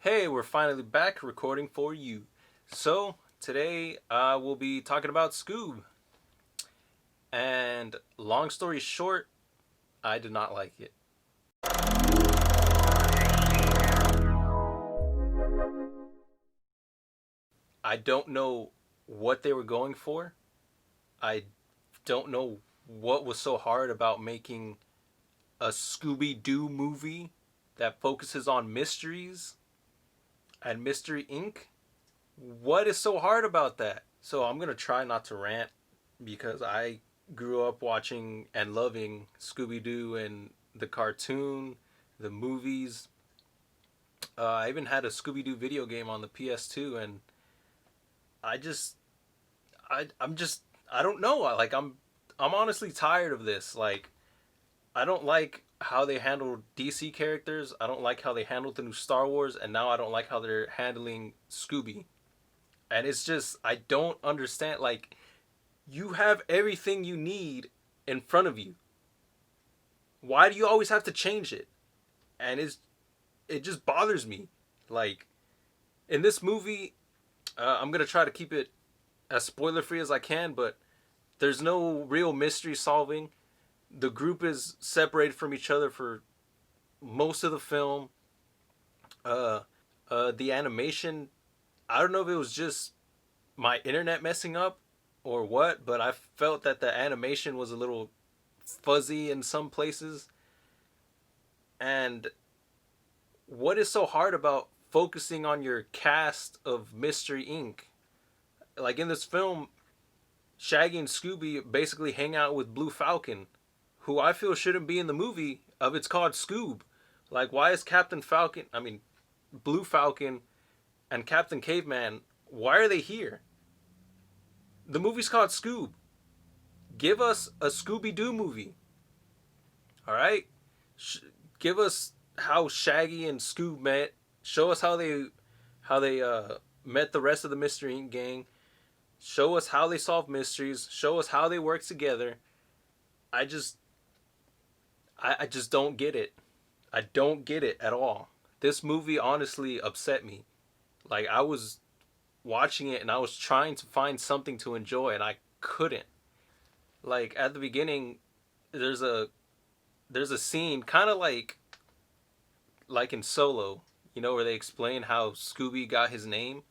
Hey, we're finally back recording for you. So, today we'll be talking about Scoob. And long story short, I did not like it. I don't know what they were going for. I don't know what was so hard about making a Scooby-Doo movie that focuses on mysteries and Mystery Inc. What is so hard about that? So, I'm going to try not to rant because I grew up watching and loving Scooby Doo and the cartoon, the movies. I even had a Scooby Doo video game on the PS2, and I just, I'm just, I don't know. I'm honestly tired of this. Like, I don't like how they handled DC characters. I don't like how they handled the new Star Wars, and now I don't like how they're handling Scooby. And it's just, I don't understand. Like, you have everything you need in front of you. Why do you always have to change it? And it just bothers me. Like in this movie, I'm gonna try to keep it as spoiler free as I can, but there's no real mystery solving. The group is separated from each other for most of the film. Uh, the animation, I don't know if it was just my internet messing up or what, but I felt that the animation was a little fuzzy in some places. And what is so hard about focusing on your cast of Mystery Inc? Like in this film, Shaggy and Scooby basically hang out with Blue Falcon, who I feel shouldn't be in the movie of it's called Scoob. Like why is Blue Falcon and Captain Caveman, why are they here? The movie's called Scoob. Give us a Scooby Doo movie. All right? Give us how Shaggy and Scoob met. Show us how they met the rest of the Mystery Gang. Show us how they solve mysteries. Show us how they work together. I just I just don't get it. I don't get it at all. This movie honestly upset me. Like I was watching it and I was trying to find something to enjoy and I couldn't. Like at the beginning there's a there's a scene kind of like in Solo, where they explain how Scooby got his name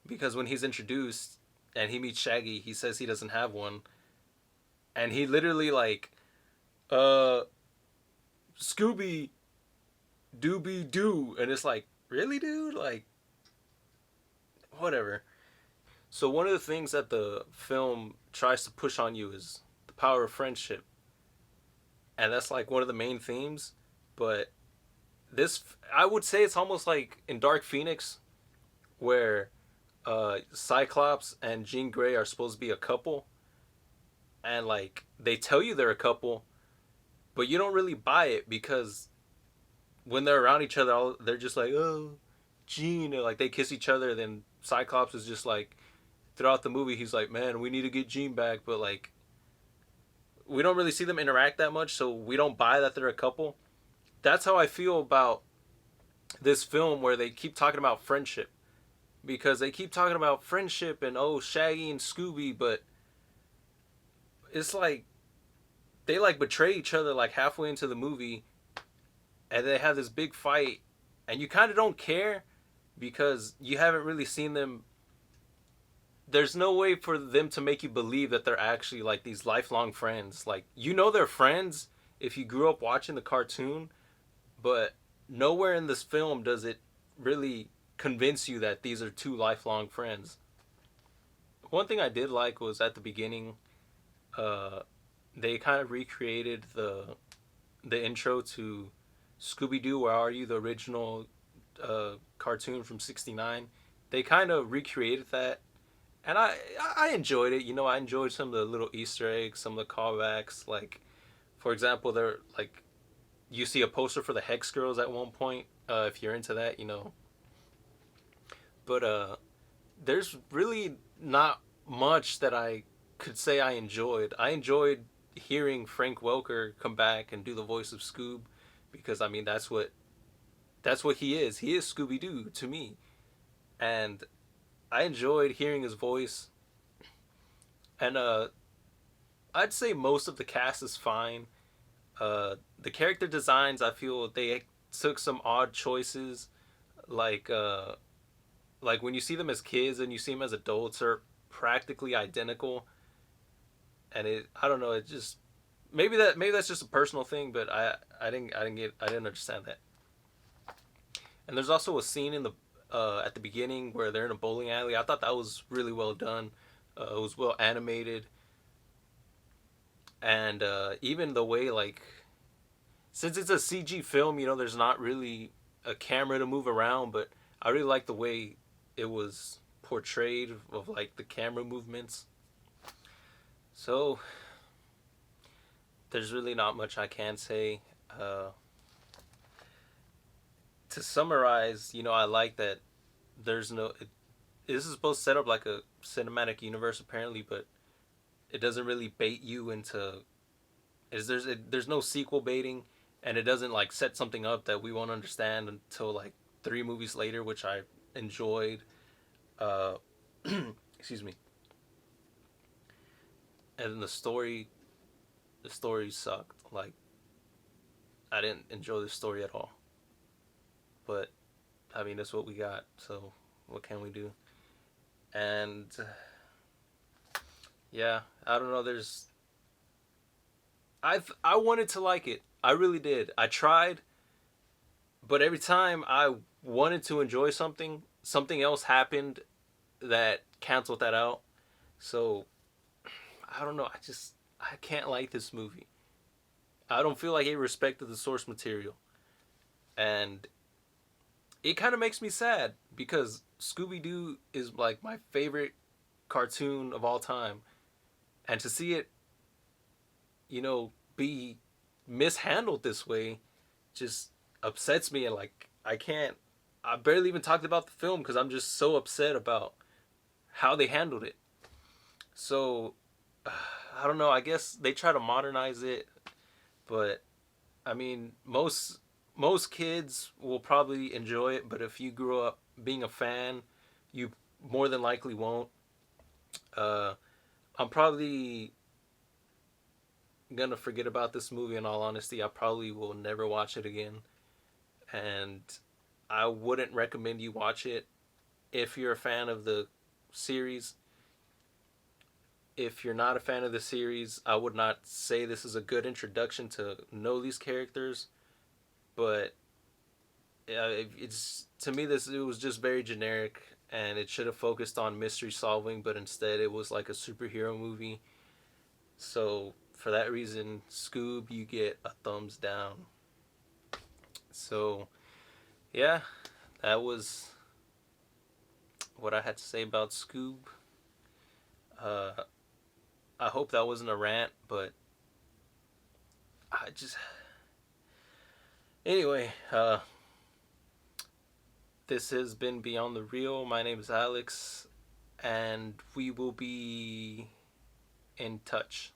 because when he's introduced and he meets Shaggy, he says he doesn't have one, and he literally uh, Scooby Dooby Doo, and it's like, really, dude, like, whatever. So one of the things that the film tries to push on you is the power of friendship, and that's like one of the main themes. But this, I would say, it's almost like in Dark Phoenix, where Cyclops and Jean Grey are supposed to be a couple, and like they tell you they're a couple, but you don't really buy it because when they're around each other, they're just like, oh, Jean, and like they kiss each other. Then Cyclops is just like, throughout the movie, he's like, man, we need to get Jean back, but like we don't really see them interact that much, so we don't buy that they're a couple. That's how I feel about this film, where they keep talking about friendship, because they keep talking about friendship and oh, Shaggy and Scooby, but it's like they like betray each other like halfway into the movie, and they have this big fight, and you kind of don't care because you haven't really seen them. There's no way for them to make you believe that they're actually like these lifelong friends. Like, they're friends if you grew up watching the cartoon, but nowhere in this film does it really convince you that these are two lifelong friends. One thing I did like was at the beginning, uh, they kind of recreated the intro to Scooby Doo. Where Are You? The original cartoon from '69. They kind of recreated that, and I enjoyed it. I enjoyed some of the little Easter eggs, some of the callbacks. Like, for example, they're like, you see a poster for the Hex Girls at one point. If you're into that. But there's really not much that I could say I enjoyed. I enjoyed hearing Frank Welker come back and do the voice of Scoob, because I mean that's what he is. He is Scooby-Doo to me. And I enjoyed hearing his voice. And I'd say most of the cast is fine. The character designs, I feel they took some odd choices, like like when you see them as kids and you see them as adults are practically identical, and I don't know, it just maybe that's just a personal thing, but I didn't understand that. And there's also a scene in the at the beginning where they're in a bowling alley. I thought that was really well done. It was well animated, and even the way, like, since it's a CG film, there's not really a camera to move around, but I really like the way it was portrayed of like the camera movements. So there's really not much I can say. Uh, to summarize, I like that there's no. This is supposed to set up like a cinematic universe apparently, but it doesn't really bait you into. There's no sequel baiting, and it doesn't like set something up that we won't understand until like 3 movies later, which I enjoyed. Uh, excuse me. And the story sucked. Like, I didn't enjoy the story at all. But I mean, that's what we got. So what can we do? And yeah, I don't know. I wanted to like it. I really did. I tried, but every time I wanted to enjoy something, something else happened that canceled that out. So I don't know. I can't like this movie. I don't feel like it respected the source material, and it kind of makes me sad because Scooby Doo is like my favorite cartoon of all time, and to see it, be mishandled this way, just upsets me. And like, I can't. I barely even talked about the film because I'm just so upset about how they handled it. So I don't know. I guess they try to modernize it, but I mean, most kids will probably enjoy it, but if you grew up being a fan, you more than likely won't. Uh, I'm probably gonna forget about this movie. In all honesty, I probably will never watch it again, and I wouldn't recommend you watch it if you're a fan of the series. If you're not a fan of the series, I would not say this is a good introduction to know these characters, but it's to me this it was just very generic, and it should have focused on mystery solving, but instead it was like a superhero movie. So for that reason, Scoob, you get a thumbs down. So yeah, that was what I had to say about Scoob. Uh, I hope that wasn't a rant, but I just anyway. This has been Beyond the Real. My name is Alex, and we will be in touch.